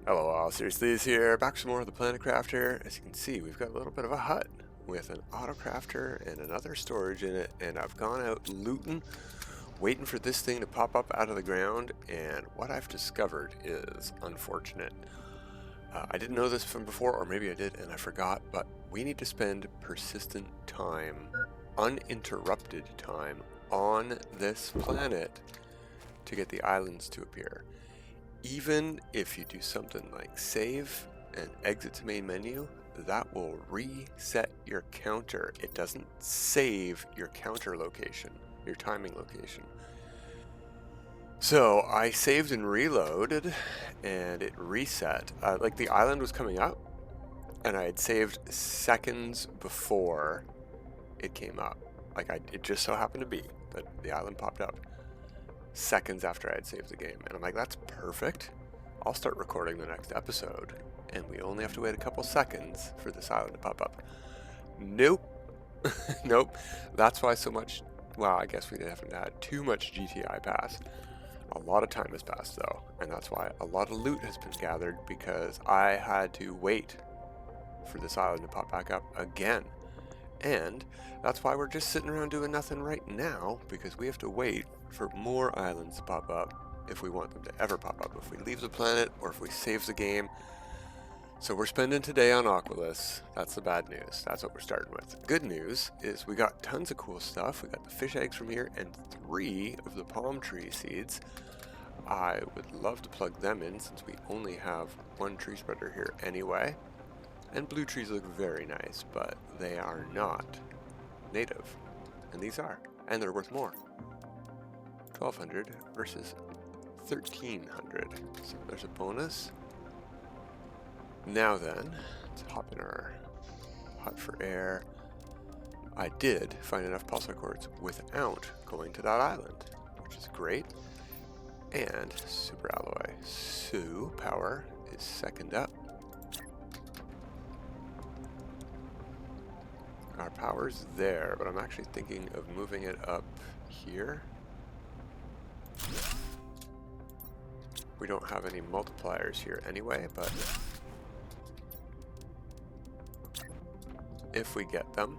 Hello all, Seriously is here, back with some more of the Planet Crafter. As you can see, we've got a little bit of a hut with an auto crafter and another storage in it, and I've gone out looting, waiting for this thing to pop up out of the ground, and what I've discovered is unfortunate. I didn't know this from before, or maybe I did and I forgot, but we need to spend persistent time, uninterrupted time, on this planet to get the islands to appear. Even if you do something like save and exit to main menu, that will reset your counter. It doesn't save your counter location, your timing location. So I saved and reloaded and it reset. Like the island was coming up and I had saved seconds before it came up. It just so happened to be that the island popped up seconds after I had saved the game, and I'm like, that's perfect. I'll start recording the next episode, and we only have to wait a couple seconds for this island to pop up. Nope. Nope. That's why so much, well, I guess we haven't had too much GTI pass. A lot of time has passed though, and that's why a lot of loot has been gathered, because I had to wait for this island to pop back up again. And that's why we're just sitting around doing nothing right now, because we have to wait for more islands to pop up if we want them to ever pop up, if we leave the planet or if we save the game. So we're spending today on Aqualis. That's the bad news. That's what we're starting with. Good news is we got tons of cool stuff. We got the fish eggs from here and 3 of the palm tree seeds. I would love to plug them in since we only have 1 tree spreader here anyway. And blue trees look very nice, but they are not native. And these are. And they're worth more. 1,200 versus 1,300. So there's a bonus. Now then, let's hop in our hut for air. I did find enough pulsar cords without going to that island, which is great. And super alloy. So power is second up. Our power's there, but I'm actually thinking of moving it up here. We don't have any multipliers here anyway, but if we get them,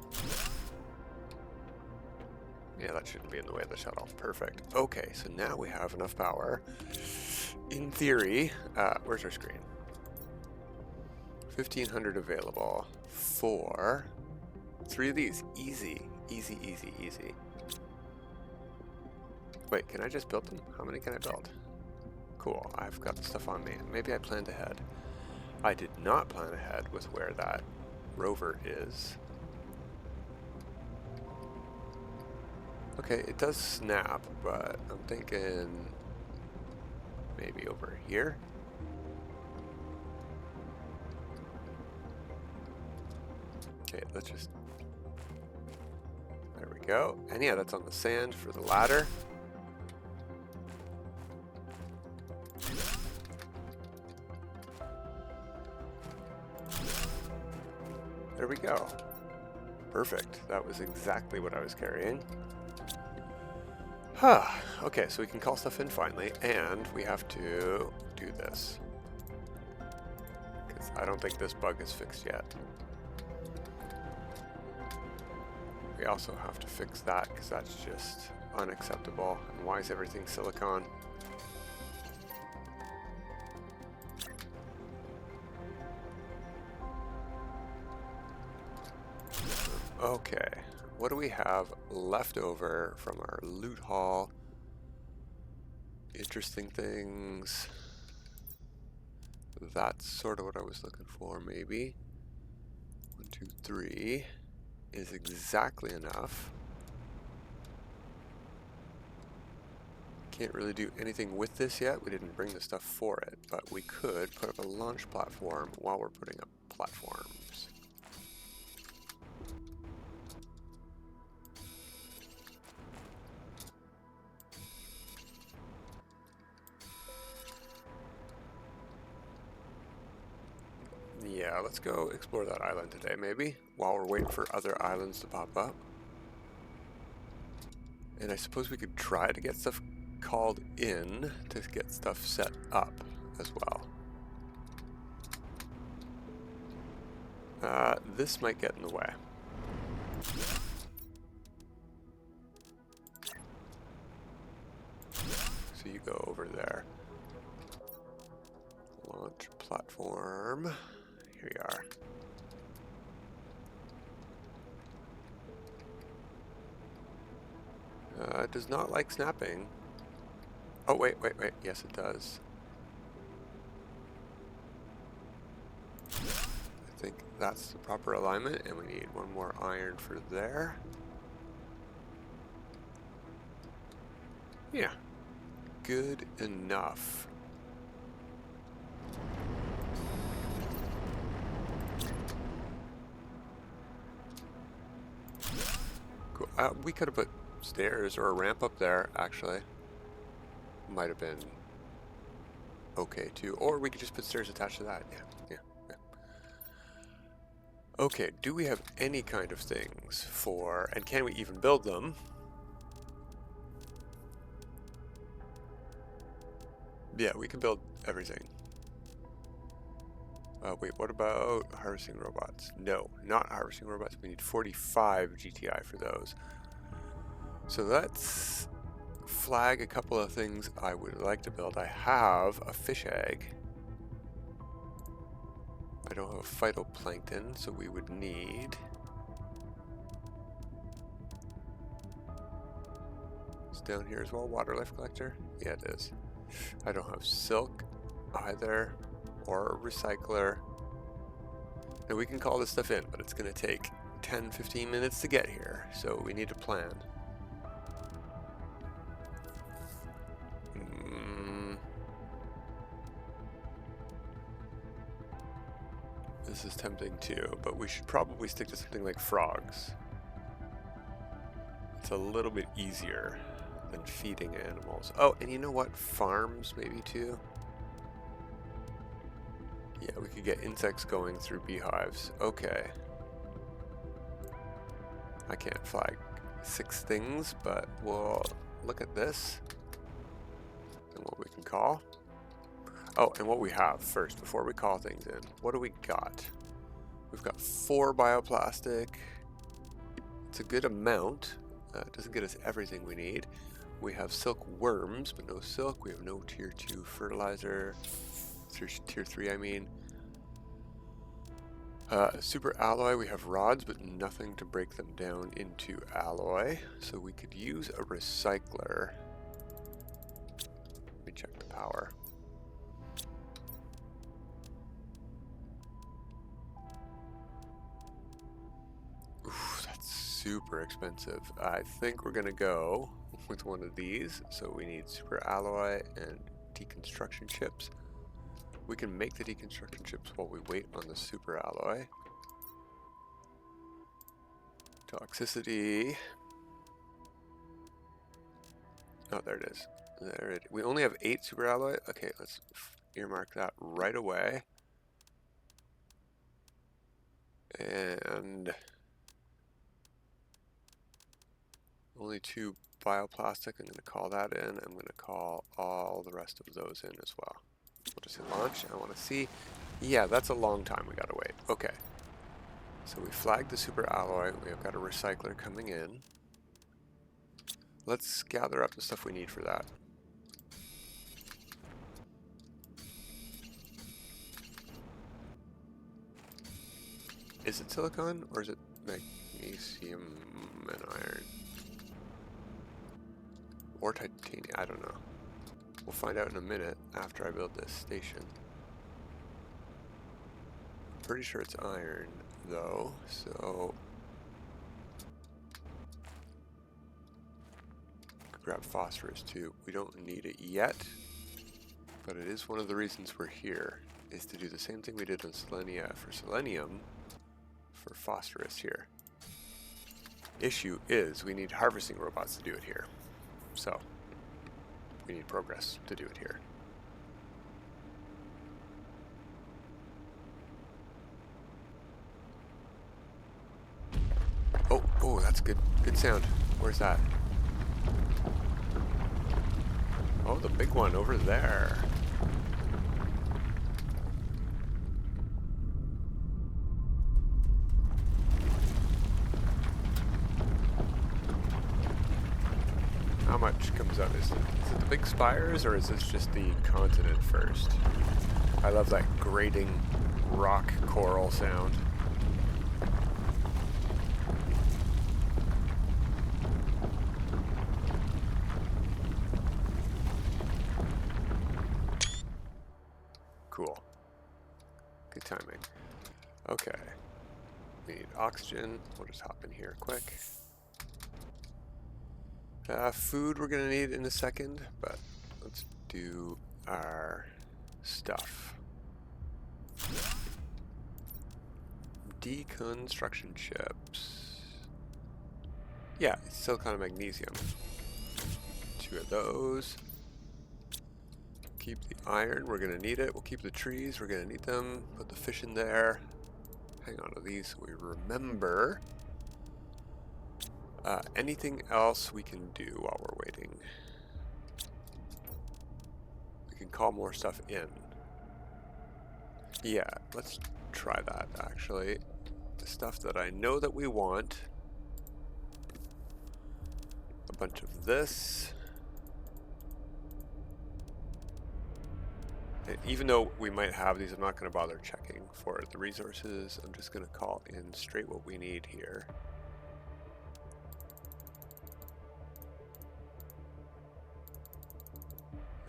yeah, that shouldn't be in the way of the shuttle. Perfect. Okay, so now we have enough power. In theory, where's our screen? 1,500 available for 3 of these. Easy, easy, easy, easy. Wait, can I just build them? How many can I build? Cool, I've got the stuff on me. Maybe I planned ahead. I did not plan ahead with where that rover is. Okay, it does snap, but I'm thinking maybe over here. Okay, let's just... There we go. And yeah, that's on the sand for the ladder. There we go. Perfect. That was exactly what I was carrying. Huh. Okay, so we can call stuff in finally, and we have to do this. Because I don't think this bug is fixed yet. We also have to fix that, because that's just unacceptable. And why is everything silicon? Okay, what do we have left over from our loot haul? Interesting things. That's sort of what I was looking for, maybe. 1, 2, 3 is exactly enough. Can't really do anything with this yet. We didn't bring the stuff for it, but we could put up a launch platform while we're putting up platforms. Yeah, let's go explore that island today, maybe, while we're waiting for other islands to pop up. And I suppose we could try to get stuff called in to get stuff set up as well. This might get in the way. So you go over there. Launch platform. Here you are. It does not like snapping. Oh, wait. Yes, it does. I think that's the proper alignment, and we need one more iron for there. Yeah. Good enough. Cool. We could have put stairs or a ramp up there, actually. Might have been okay too. Or we could just put stairs attached to that. Yeah. Okay, do we have any kind of things for, and can we even build them? Yeah, we can build everything. Wait, what about harvesting robots? No, not harvesting robots. We need 45 GTI for those. So let's flag a couple of things I would like to build. I have a fish egg. I don't have phytoplankton, so we would need... It's down here as well, water life collector? Yeah, it is. I don't have silk either, or a recycler. Now we can call this stuff in, but it's going to take 10-15 minutes to get here, so we need a plan. This is tempting too, but we should probably stick to something like frogs. It's a little bit easier than feeding animals. Oh, and you know what? Farms maybe too? Yeah, we could get insects going through beehives. Okay. I can't flag 6 things, but we'll look at this and what we can call. Oh, and what we have first, before we call things in. What do we got? We've got 4 bioplastic. It's a good amount. It doesn't get us everything we need. We have silk worms, but no silk. We have no tier 2 fertilizer. Tier 3, I mean. Super alloy, we have rods, but nothing to break them down into alloy. So we could use a recycler. Let me check the power. Oof, that's super expensive. I think we're gonna go with one of these. So we need super alloy and deconstruction chips. We can make the deconstruction chips while we wait on the super alloy. Toxicity. Oh, there it is. There it. We only have 8 super alloy. Okay, let's earmark that right away. And only 2 bioplastic. I'm going to call that in. I'm going to call all the rest of those in as well. We'll just hit launch. I want to see. Yeah, that's a long time we gotta wait. Okay. So we flagged the super alloy. We have got a recycler coming in. Let's gather up the stuff we need for that. Is it silicon or is it magnesium and iron? Or titanium? I don't know. We'll find out in a minute after I build this station. I'm pretty sure it's iron though, so could grab phosphorus too. We don't need it yet, but it is one of the reasons we're here, is to do the same thing we did on Selenia for selenium for phosphorus here. Issue is we need harvesting robots to do it here. So we need progress to do it here. Oh, that's good. Good sound. Where's that? Oh, the big one over there. big spires, or is this just the continent first? I love that grating rock coral sound. Cool. Good timing. Okay. We need oxygen. We'll just hop in here quick. Food we're gonna need in a second, but let's do our stuff. Deconstruction chips. Yeah, it's silicon and magnesium. 2 of those. Keep the iron, we're gonna need it. We'll keep the trees, we're gonna need them. Put the fish in there. Hang on to these so we remember. Anything else we can do while we're waiting? We can call more stuff in. Yeah, let's try that actually. The stuff that I know that we want. A bunch of this. And even though we might have these, I'm not going to bother checking for the resources. I'm just going to call in straight what we need here.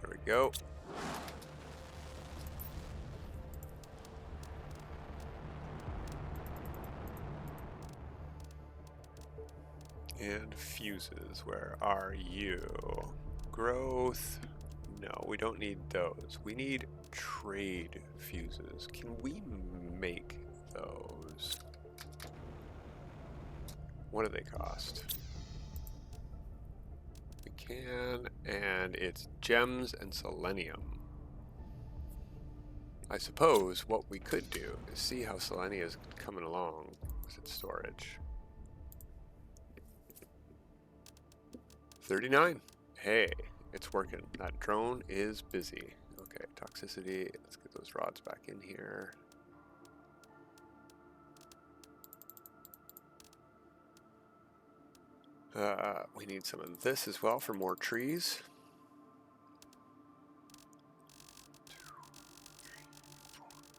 There we go. And fuses, where are you? Growth. No, we don't need those. We need trade fuses. Can we make those? What do they cost? We can, and it's gems and selenium. I suppose what we could do is see how selenium is coming along with its storage. 39. Hey. It's working. That drone is busy. Okay, toxicity. Let's get those rods back in here. We need some of this as well for more trees. 2, 3,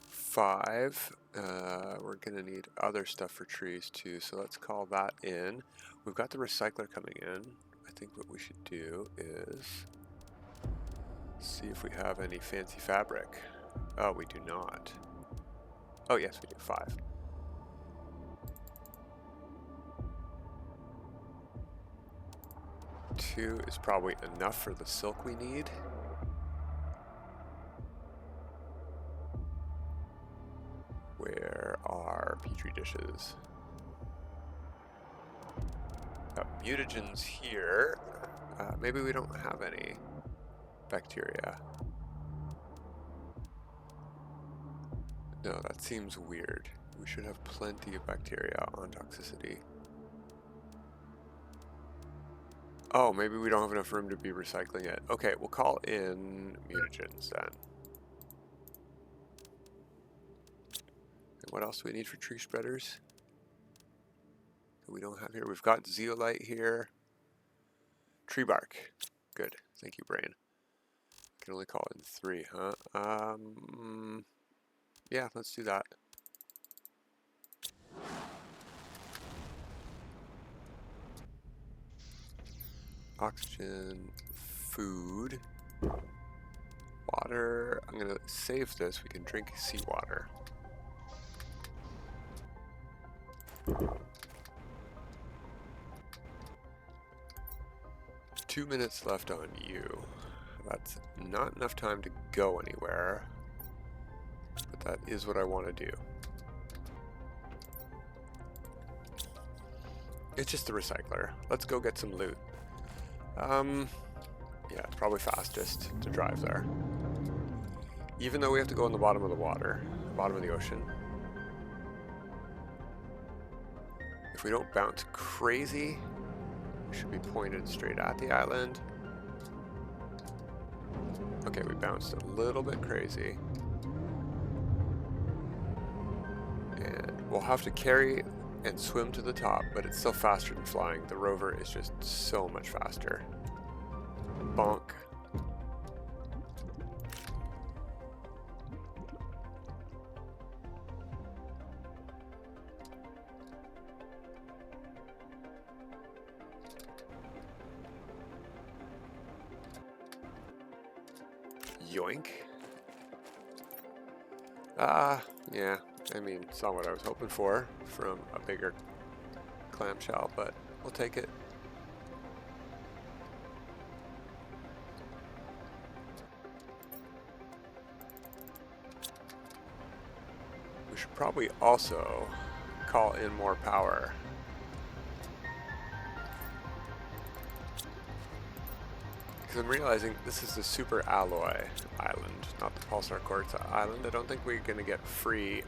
4, 5. We're gonna need other stuff for trees too, so let's call that in. We've got the recycler coming in. I think what we should do is see if we have any fancy fabric. Oh, we do not. Oh, yes, we do. 5. Two is probably enough for the silk we need. Where are petri dishes? Got mutagens here. Maybe we don't have any bacteria. No, that seems weird. We should have plenty of bacteria on toxicity. Oh, maybe we don't have enough room to be recycling it. Okay, we'll call in mutagens then. And what else do we need for tree spreaders? We don't have here. We've got zeolite here. Tree bark. Good. Thank you, brain. I can only call in 3, huh? Yeah, let's do that. Oxygen, food, water. I'm gonna save this. We can drink seawater. Two minutes left on you. That's not enough time to go anywhere, but that is what I want to do. It's just the recycler. Let's go get some loot. Yeah, it's probably fastest to drive there. Even though we have to go in the bottom of the water, bottom of the ocean. If we don't bounce crazy, we should be pointed straight at the island. Okay, we bounced a little bit crazy. And we'll have to carry and swim to the top, but it's still faster than flying. The rover is just so much faster. Bonk. Yoink. Yeah, I mean, it's not what I was hoping for from a bigger clamshell, but we'll take it. We should probably also call in more power. Because I'm realizing this is the Super Alloy Island, not the Pulsar Quartz Island. I don't think we're going to get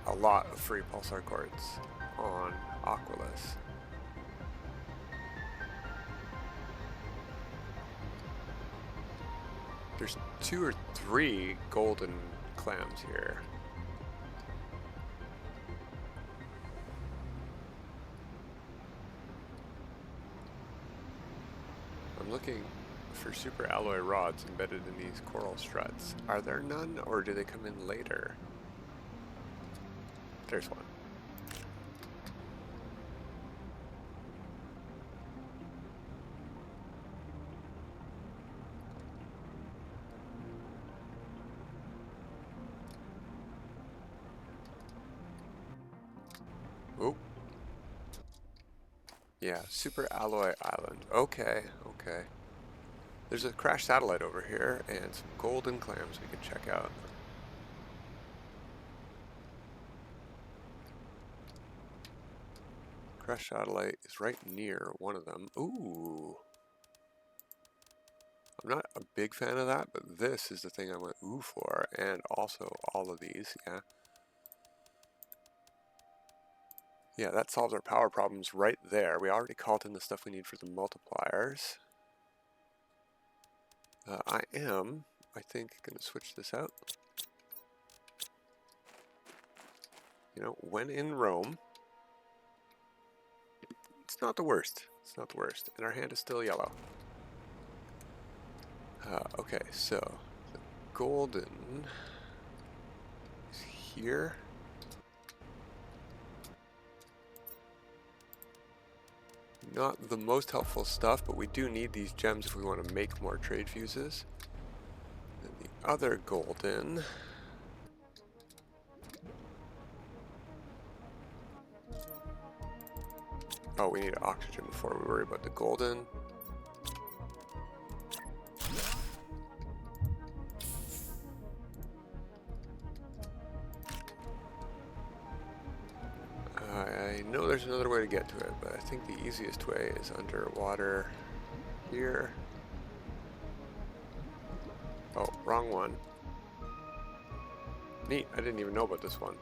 a lot of free Pulsar Quartz on Aqualis. There's 2 or 3 golden clams here. I'm looking for super alloy rods embedded in these coral struts. Are there none, or do they come in later? There's one. Oh. Yeah, Super Alloy Island. Okay, okay. There's a crashed satellite over here and some golden clams we can check out. Crashed satellite is right near one of them. Ooh. I'm not a big fan of that, but this is the thing I went ooh for, and also all of these, yeah. Yeah, that solves our power problems right there. We already called in the stuff we need for the multipliers. I think, going to switch this out. You know, when in Rome, it's not the worst. It's not the worst. And our hand is still yellow. Okay, so the golden is here. Not the most helpful stuff, but we do need these gems if we want to make more trade fuses. And the other golden... Oh, we need oxygen before we worry about the golden. I know there's another way to get to it, but I think the easiest way is underwater here. Oh, wrong one. Neat, I didn't even know about this one.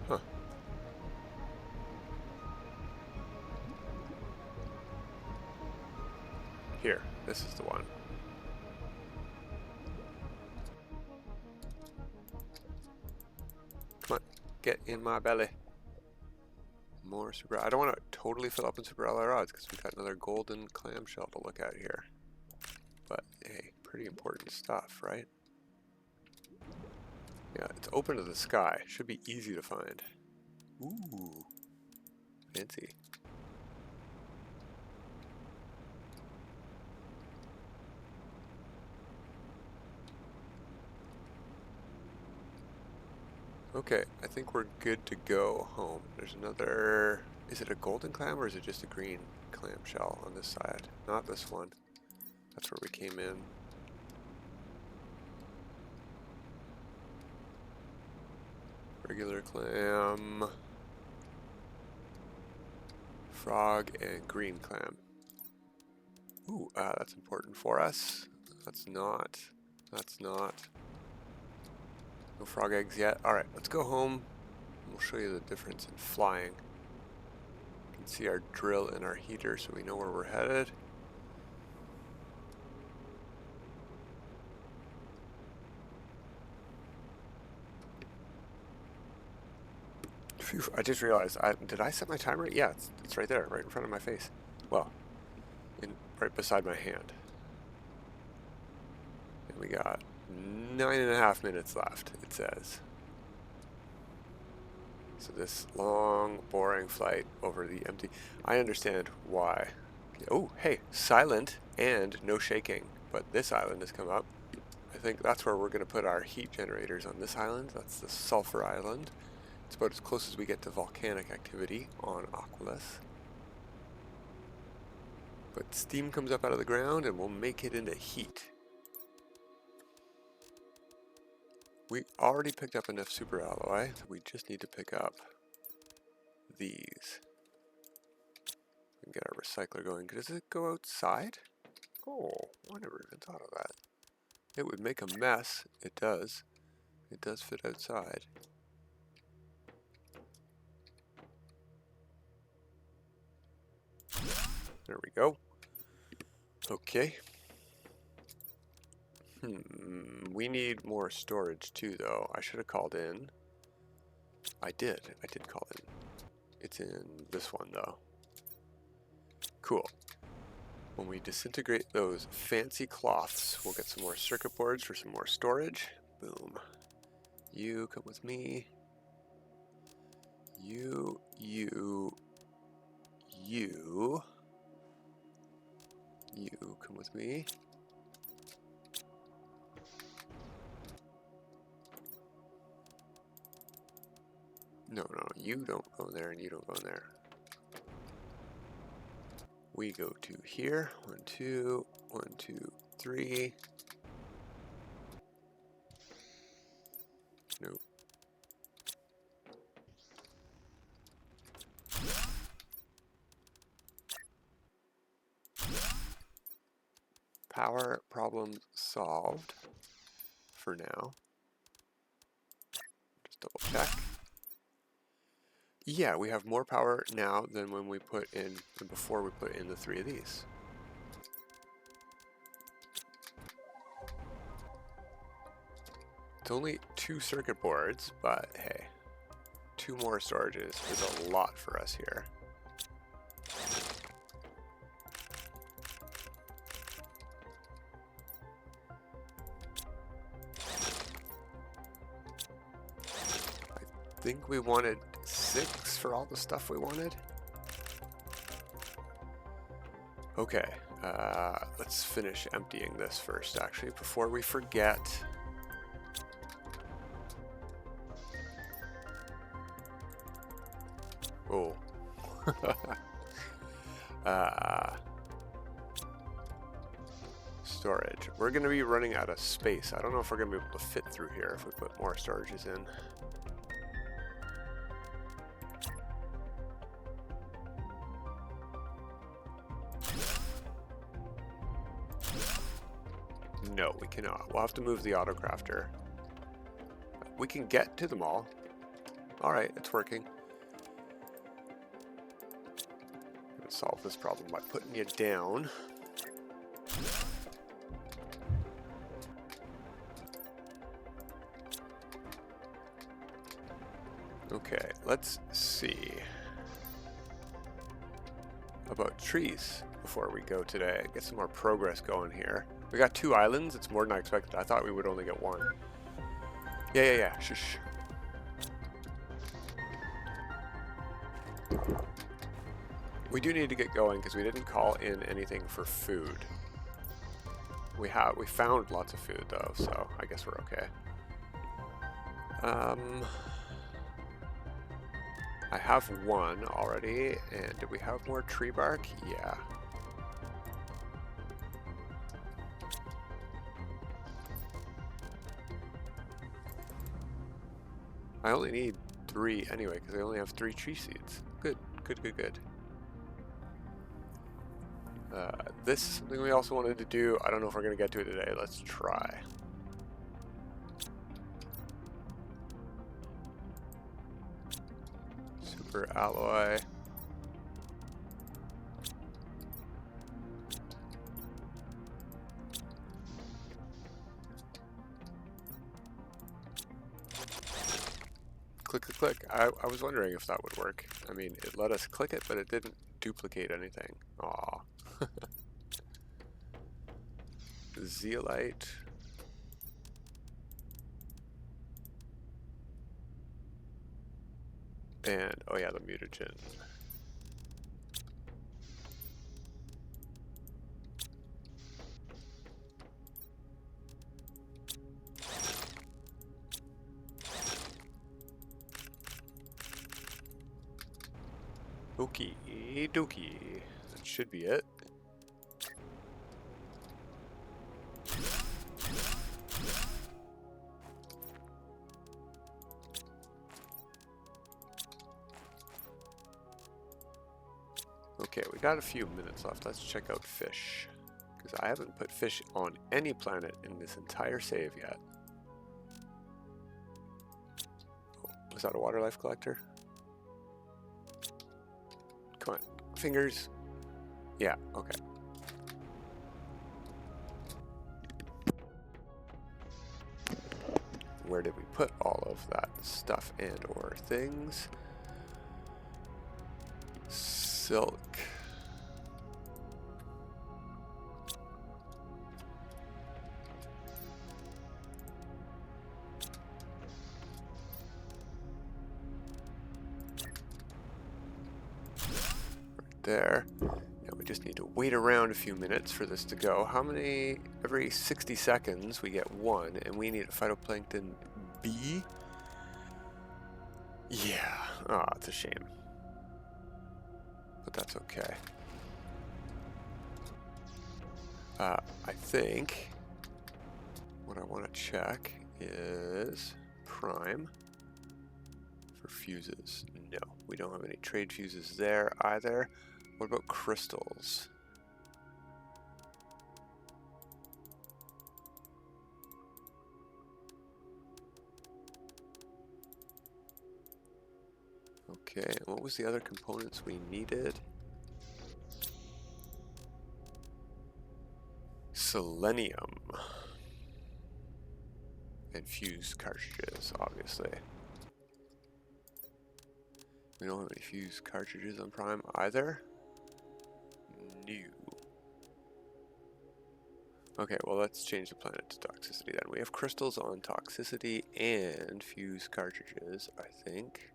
Huh. Here, this is the one. Come on, get in my belly. More super... I don't want to totally fill up in super alloy rods because we've got another golden clamshell to look at here. But, hey, pretty important stuff, right? Yeah, it's open to the sky. Should be easy to find. Ooh, fancy. Okay, I think we're good to go home. There's another... Is it a golden clam or is it just a green clamshell on this side? Not this one. That's where we came in. Regular clam. Frog and green clam. Ooh, that's important for us. That's not. That's not. No frog eggs yet. Alright, let's go home. We'll show you the difference in flying. You can see our drill and our heater so we know where we're headed. Phew, I just realized, did I set my timer? Yeah, it's right there, right in front of my face. Well, right beside my hand. And we got 9.5 minutes left, it says. So this long, boring flight over the empty... I understand why Oh, hey, silent and no shaking. But this island has come up. I think that's where we're going to put our heat generators on this island. That's the Sulfur Island. It's about as close as we get to volcanic activity on Aqualis. But steam comes up out of the ground and we'll make it into heat. We already picked up enough super alloy. We just need to pick up these. We can get our recycler going. Does it go outside? Oh, I never even thought of that. It would make a mess. It does. It does fit outside. There we go. Okay. We need more storage too, though. I should have called in. I did call in. It's in this one, though. Cool. When we disintegrate those fancy cloths, we'll get some more circuit boards for some more storage. Boom. You come with me. You come with me. No, you don't go in there and you don't go in there. We go to here. 1, 2, 1, 2, 3. Nope. Power problem solved for now. Just double check. Yeah, we have more power now than when we put in, than before we put in the 3 of these. It's only 2 circuit boards, but hey, 2 more storages is a lot for us here. I think we wanted 6 for all the stuff we wanted. Okay, let's finish emptying this first, actually, before we forget. Oh. Storage. We're going to be running out of space. I don't know if we're going to be able to fit through here if we put more storages in. No, we cannot. We'll have to move the autocrafter. We can get to them all. Alright, it's working. I'm going to solve this problem by putting you down. Okay, let's see about trees before we go today. Get some more progress going here. We got 2 islands. It's more than I expected. I thought we would only get 1. Yeah. Shush. We do need to get going because we didn't call in anything for food. We found lots of food though, so I guess we're okay. I have 1 already, and did we have more tree bark? Yeah. I only need 3 anyway, because I only have 3 tree seeds. Good. This is something we also wanted to do. I don't know if we're going to get to it today. Let's try. Super alloy. Click. I was wondering if that would work. I mean, it let us click it, but it didn't duplicate anything. Aw. Zeolite. And, oh yeah, the mutagen. Okie dokie. That should be it. Okay, we got a few minutes left. Let's check out fish. Because I haven't put fish on any planet in this entire save yet. Oh, was that a water life collector? Come on. Fingers. Yeah, okay. Where did we put all of that stuff and or things? Silk. Right there. Now we just need to wait around a few minutes for this to go. How many? Every 60 seconds we get one, and we need a phytoplankton B. Yeah. Oh, it's a shame. But that's okay. I think what I want to check is prime for fuses. No, we don't have any trade fuses there either. What about crystals? Okay, and what was the other components we needed? Selenium. And fuse cartridges, obviously. We don't have any fuse cartridges on Prime either. New. Okay, well let's change the planet to toxicity then. We have crystals on toxicity and fuse cartridges, I think.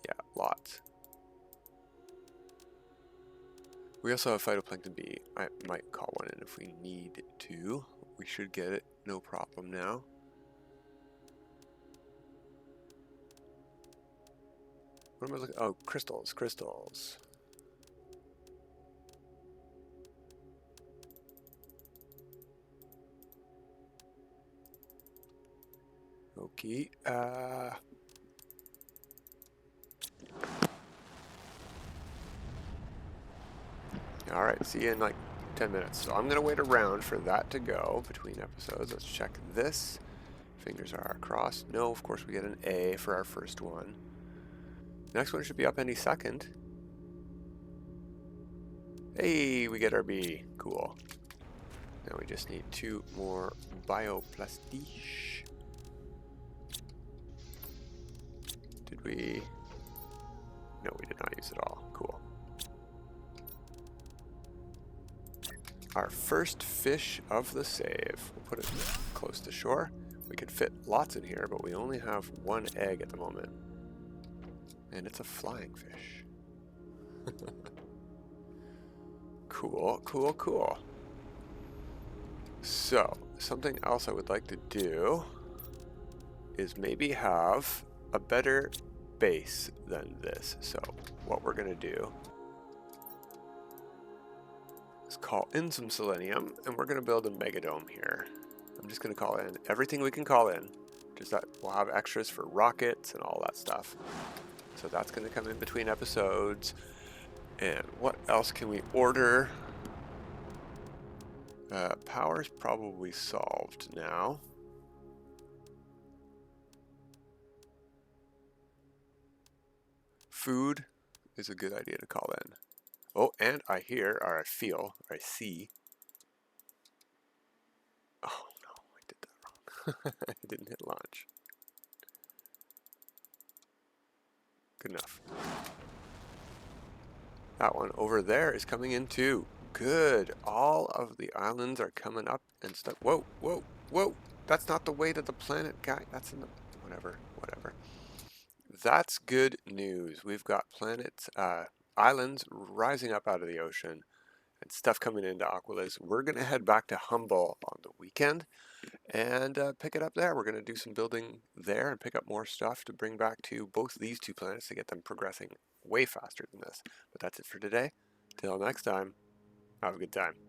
Yeah, lots. We also have phytoplankton B. I might call one in if we need to. We should get it, no problem now. What am I looking? Oh, crystals, crystals. Okay. All right. See you in like 10 minutes. So I'm gonna wait around for that to go between episodes. Let's check this. Fingers are crossed. No, of course we get an A for our first one. Next one should be up any second. Hey, we get our B. Cool. Now we just need 2 more bioplastiche. Did we? No, we did not use it all. Cool. Our first fish of the save. We'll put it close to shore. We could fit lots in here, but we only have 1 egg at the moment. And it's a flying fish. Cool, cool, cool. So, something else I would like to do is maybe have a better base than this. So, what we're going to do is call in some selenium, and we're going to build a megadome here. I'm just going to call in everything we can call in. Just that we'll have extras for rockets and all that stuff. So that's going to come in between episodes. And what else can we order? Power's probably solved now. Food is a good idea to call in. Oh, and I hear, or I feel, or I see. Oh no, I did that wrong. I didn't hit launch. Good enough. That one over there is coming in too. Good. All of the islands are coming up and stuff. Whoa, whoa, whoa. That's not the way to the planet, guy. That's in the... Whatever, whatever. That's good news. We've got planets, islands rising up out of the ocean and stuff coming into Aqualis. We're going to head back to Humble on the weekend. and pick it up there. We're going to do some building there and pick up more stuff to bring back to both these two planets to get them progressing way faster than this. But that's it for today. Till next time, have a good time.